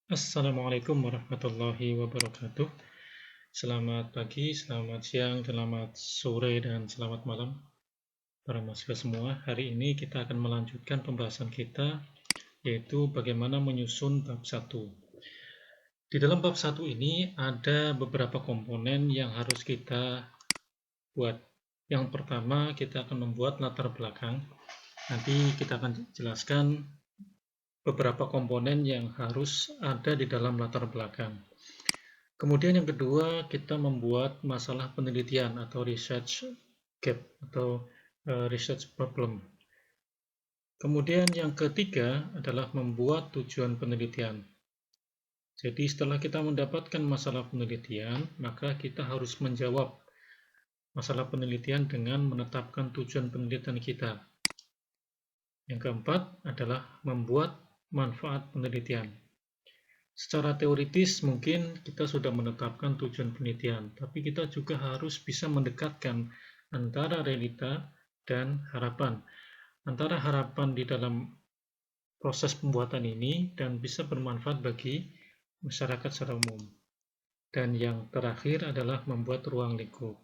Assalamualaikum warahmatullahi wabarakatuh. Selamat pagi, selamat siang, selamat sore, dan selamat malam para mahasiswa semua. Hari ini kita akan melanjutkan pembahasan kita, yaitu bagaimana menyusun bab 1. Di dalam bab 1 ini ada beberapa komponen yang harus kita buat. Yang pertama, kita akan membuat latar belakang. Nanti kita akan jelaskan beberapa komponen yang harus ada di dalam latar belakang. Kemudian yang kedua, kita membuat masalah penelitian atau research gap atau research problem. Kemudian yang ketiga adalah membuat tujuan penelitian. Jadi setelah kita mendapatkan masalah penelitian, maka kita harus menjawab masalah penelitian dengan menetapkan tujuan penelitian kita. Yang keempat adalah membuat manfaat penelitian. Secara teoritis mungkin kita sudah menetapkan tujuan penelitian, tapi kita juga harus bisa mendekatkan antara realita dan harapan. Antara harapan di dalam proses pembuatan ini dan bisa bermanfaat bagi masyarakat secara umum. Dan yang terakhir adalah membuat ruang lingkup.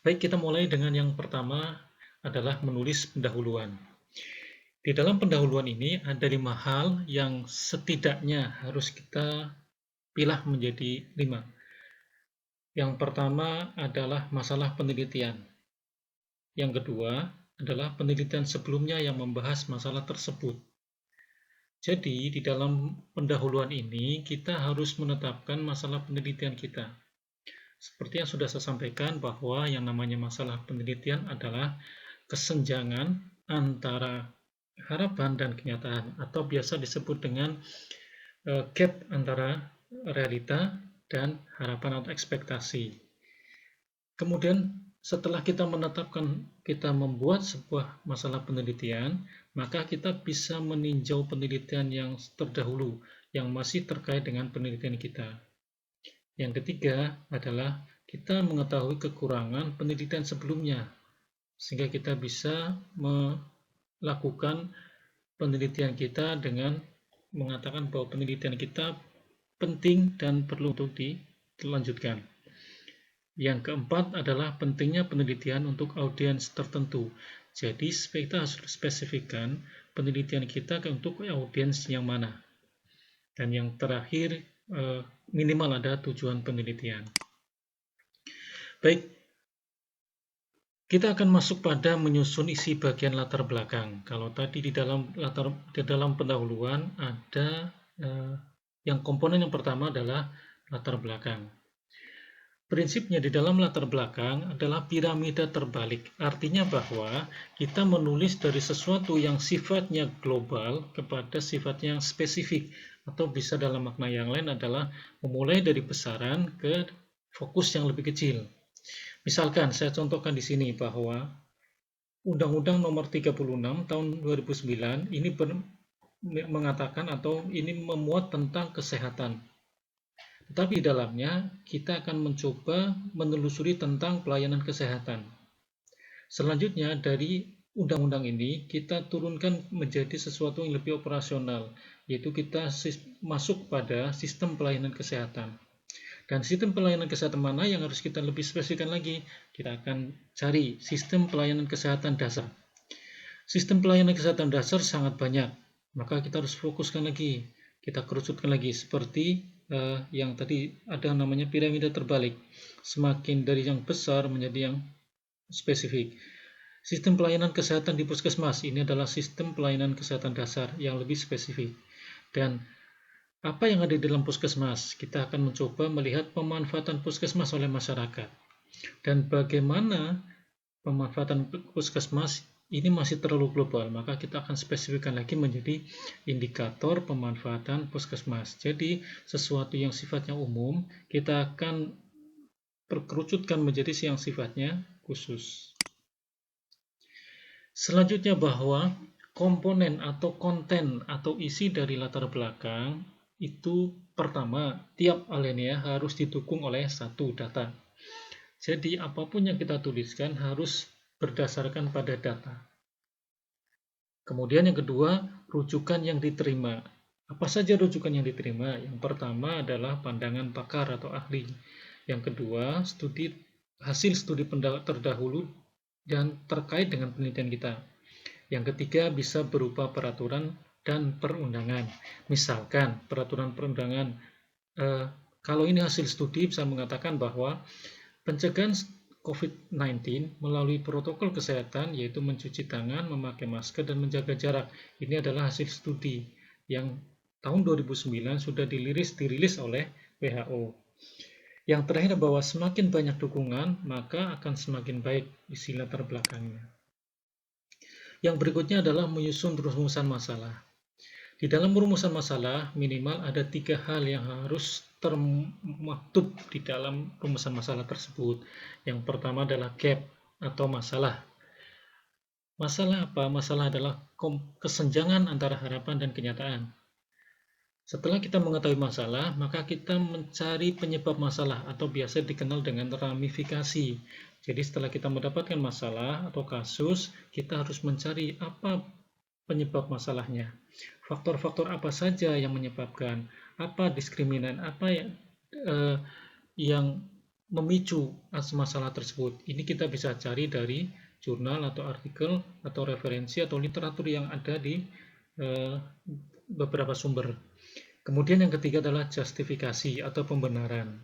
Baik, kita mulai dengan yang pertama adalah menulis pendahuluan. Di dalam pendahuluan ini ada 5 hal yang setidaknya harus kita pilah menjadi 5. Yang pertama adalah masalah penelitian. Yang kedua adalah penelitian sebelumnya yang membahas masalah tersebut. Jadi, di dalam pendahuluan ini, kita harus menetapkan masalah penelitian kita. Seperti yang sudah saya sampaikan bahwa yang namanya masalah penelitian adalah kesenjangan antara harapan dan kenyataan, atau biasa disebut dengan gap antara realita dan harapan atau ekspektasi. Kemudian setelah kita menetapkan, kita membuat sebuah masalah penelitian, maka kita bisa meninjau penelitian yang terdahulu, yang masih terkait dengan penelitian kita. Yang ketiga adalah kita mengetahui kekurangan penelitian sebelumnya, sehingga kita bisa melakukan penelitian kita dengan mengatakan bahwa penelitian kita penting dan perlu untuk dilanjutkan. Yang keempat adalah pentingnya penelitian untuk audiens tertentu. Jadi kita harus spesifikkan penelitian kita untuk audiens yang mana. Dan yang terakhir, minimal ada tujuan penelitian. Baik, kita akan masuk pada menyusun isi bagian latar belakang. Kalau tadi di dalam pendahuluan ada yang komponen yang pertama adalah latar belakang. Prinsipnya di dalam latar belakang adalah piramida terbalik. Artinya bahwa kita menulis dari sesuatu yang sifatnya global kepada sifatnya yang spesifik, atau bisa dalam makna yang lain adalah memulai dari besaran ke fokus yang lebih kecil. Misalkan saya contohkan di sini bahwa Undang-Undang Nomor 36 Tahun 2009 ini mengatakan atau ini memuat tentang kesehatan. Tetapi di dalamnya kita akan mencoba menelusuri tentang pelayanan kesehatan. Selanjutnya dari undang-undang ini kita turunkan menjadi sesuatu yang lebih operasional, yaitu kita masuk pada sistem pelayanan kesehatan. Dan sistem pelayanan kesehatan mana yang harus kita lebih spesifikkan lagi? Kita akan cari sistem pelayanan kesehatan dasar. Sistem pelayanan kesehatan dasar sangat banyak, maka kita harus fokuskan lagi, kita kerucutkan lagi seperti yang tadi ada namanya piramida terbalik. Semakin dari yang besar menjadi yang spesifik. Sistem pelayanan kesehatan di puskesmas ini adalah sistem pelayanan kesehatan dasar yang lebih spesifik. Dan apa yang ada di dalam puskesmas? Kita akan mencoba melihat pemanfaatan puskesmas oleh masyarakat. Dan bagaimana pemanfaatan puskesmas ini masih terlalu global, maka kita akan spesifikkan lagi menjadi indikator pemanfaatan puskesmas. Jadi, sesuatu yang sifatnya umum, kita akan perkerucutkan menjadi yang sifatnya khusus. Selanjutnya bahwa komponen atau konten atau isi dari latar belakang itu pertama, tiap alinea harus didukung oleh satu data. Jadi apapun yang kita tuliskan harus berdasarkan pada data. Kemudian yang kedua, rujukan yang diterima. Apa saja rujukan yang diterima? Yang pertama adalah pandangan pakar atau ahli. Yang kedua, hasil studi terdahulu dan terkait dengan penelitian kita. Yang ketiga, bisa berupa peraturan dan perundangan. Misalkan peraturan perundangan, kalau ini hasil studi bisa mengatakan bahwa pencegahan COVID-19 melalui protokol kesehatan yaitu mencuci tangan, memakai masker, dan menjaga jarak. Ini adalah hasil studi yang tahun 2009 sudah dirilis oleh WHO. Yang terakhir bahwa semakin banyak dukungan, maka akan semakin baik isi latar belakangnya. Yang berikutnya adalah menyusun rumusan masalah. Di dalam rumusan masalah, minimal ada 3 hal yang harus termaktub di dalam rumusan masalah tersebut. Yang pertama adalah gap atau masalah. Masalah apa? Masalah adalah kesenjangan antara harapan dan kenyataan. Setelah kita mengetahui masalah, maka kita mencari penyebab masalah atau biasa dikenal dengan ramifikasi. Jadi setelah kita mendapatkan masalah atau kasus, kita harus mencari apa penyebab masalahnya. Faktor-faktor apa saja yang menyebabkan, apa diskriminan, apa yang memicu masalah tersebut. Ini kita bisa cari dari jurnal atau artikel atau referensi atau literatur yang ada di beberapa sumber. Kemudian yang ketiga adalah justifikasi atau pembenaran.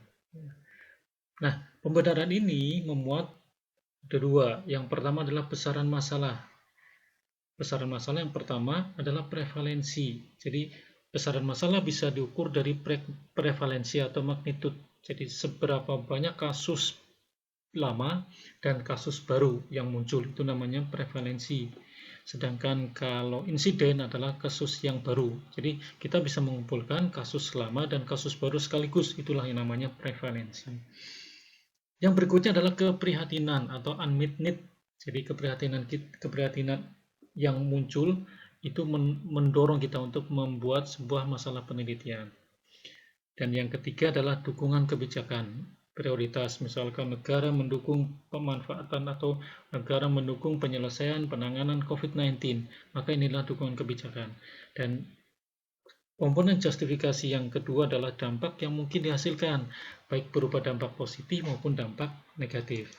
Nah, pembenaran ini memuat ada 2. Yang pertama adalah besaran masalah. Besaran masalah yang pertama adalah prevalensi. Jadi, besaran masalah bisa diukur dari prevalensi atau magnitude. Jadi, seberapa banyak kasus lama dan kasus baru yang muncul, itu namanya prevalensi. Sedangkan kalau insiden adalah kasus yang baru. Jadi kita bisa mengumpulkan kasus lama dan kasus baru sekaligus. Itulah yang namanya prevalensi. Yang berikutnya adalah keprihatinan atau unmet need. Jadi keprihatinan yang muncul itu mendorong kita untuk membuat sebuah masalah penelitian. Dan yang ketiga adalah dukungan kebijakan. Prioritas, misalkan negara mendukung pemanfaatan atau negara mendukung penyelesaian penanganan COVID-19, maka inilah dukungan kebijakan. Dan komponen justifikasi yang kedua adalah dampak yang mungkin dihasilkan, baik berupa dampak positif maupun dampak negatif.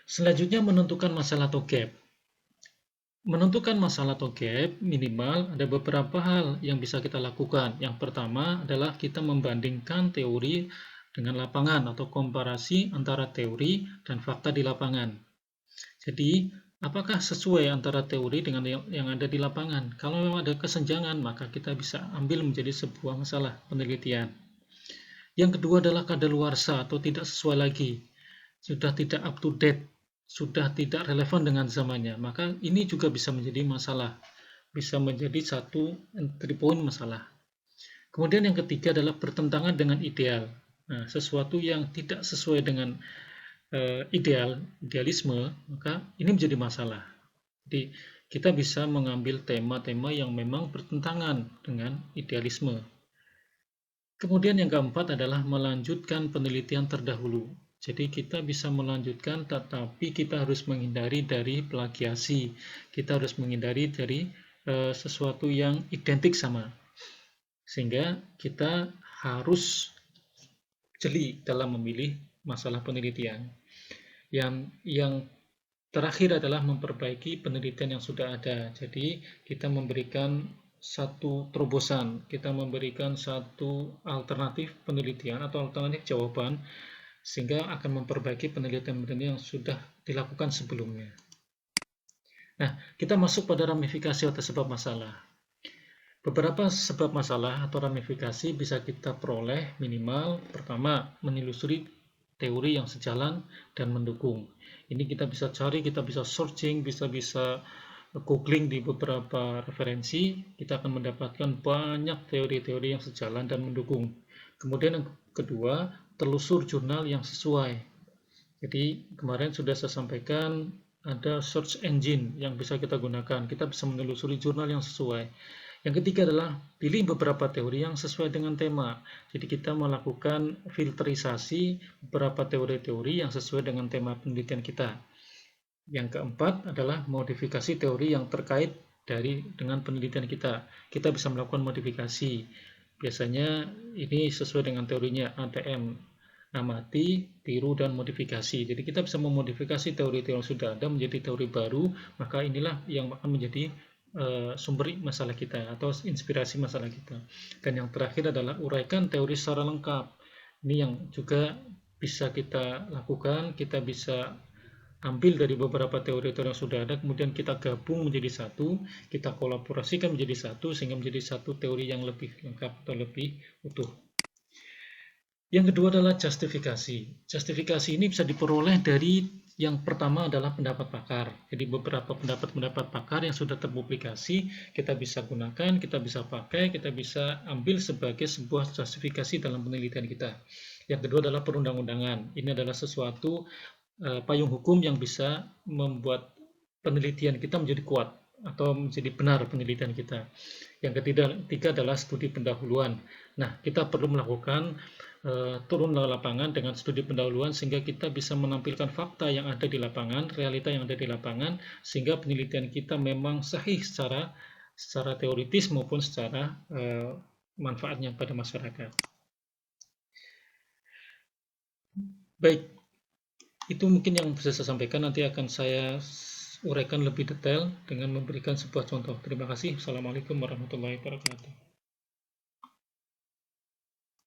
Selanjutnya menentukan masalah atau gap. Menentukan masalah atau gap, minimal ada beberapa hal yang bisa kita lakukan. Yang pertama adalah kita membandingkan teori dengan lapangan atau komparasi antara teori dan fakta di lapangan. Jadi, apakah sesuai antara teori dengan yang ada di lapangan? Kalau memang ada kesenjangan, maka kita bisa ambil menjadi sebuah masalah penelitian. Yang kedua adalah kadaluarsa atau tidak sesuai lagi. Sudah tidak up to date, sudah tidak relevan dengan zamannya, maka ini juga bisa menjadi masalah, bisa menjadi satu entry point masalah. Kemudian yang ketiga adalah bertentangan dengan ideal. Nah, sesuatu yang tidak sesuai dengan idealisme, maka ini menjadi masalah. Jadi kita bisa mengambil tema-tema yang memang bertentangan dengan idealisme. Kemudian yang keempat adalah melanjutkan penelitian terdahulu. Jadi kita bisa melanjutkan, tetapi kita harus menghindari dari plagiasi. Kita harus menghindari dari sesuatu yang identik sama. Sehingga kita harus jeli dalam memilih masalah penelitian. Yang terakhir adalah memperbaiki penelitian yang sudah ada. Jadi kita memberikan satu terobosan, kita memberikan satu alternatif penelitian atau alternatif jawaban sehingga akan memperbaiki penelitian-penelitian yang sudah dilakukan sebelumnya. Nah, kita masuk pada ramifikasi atau sebab masalah. Beberapa sebab masalah atau ramifikasi bisa kita peroleh minimal. Pertama, menelusuri teori yang sejalan dan mendukung. Ini kita bisa cari, kita bisa searching, bisa googling di beberapa referensi, kita akan mendapatkan banyak teori-teori yang sejalan dan mendukung. Kemudian yang kedua, telusur jurnal yang sesuai. Jadi kemarin sudah saya sampaikan ada search engine yang bisa kita gunakan. Kita bisa menelusuri jurnal yang sesuai. Yang ketiga adalah pilih beberapa teori yang sesuai dengan tema. Jadi kita melakukan filterisasi beberapa teori-teori yang sesuai dengan tema penelitian kita. Yang keempat adalah modifikasi teori yang terkait dengan penelitian kita. Kita bisa melakukan modifikasi. Biasanya ini sesuai dengan teorinya ATM, amati, tiru, dan modifikasi. Jadi kita bisa memodifikasi teori-teori yang sudah ada menjadi teori baru, maka inilah yang akan menjadi sumber masalah kita atau inspirasi masalah kita. Dan yang terakhir adalah uraikan teori secara lengkap. Ini yang juga bisa kita lakukan. Kita bisa ambil dari beberapa teori-teori yang sudah ada, kemudian kita gabung menjadi satu, kita kolaborasikan menjadi satu, sehingga menjadi satu teori yang lebih lengkap atau lebih utuh. Yang kedua adalah justifikasi. Justifikasi ini bisa diperoleh dari yang pertama adalah pendapat pakar. Jadi beberapa pendapat-pendapat pakar yang sudah terpublikasi, kita bisa gunakan, kita bisa pakai, kita bisa ambil sebagai sebuah justifikasi dalam penelitian kita. Yang kedua adalah perundang-undangan. Ini adalah sesuatu payung hukum yang bisa membuat penelitian kita menjadi kuat atau menjadi benar penelitian kita. Yang ketiga adalah studi pendahuluan. Nah, kita perlu melakukan turun ke lapangan dengan studi pendahuluan sehingga kita bisa menampilkan fakta yang ada di lapangan, realita yang ada di lapangan, sehingga penelitian kita memang sahih secara teoritis maupun secara manfaatnya pada masyarakat. Baik, itu mungkin yang bisa saya sampaikan. Nanti akan saya uraikan lebih detail dengan memberikan sebuah contoh. Terima kasih. Assalamualaikum warahmatullahi wabarakatuh.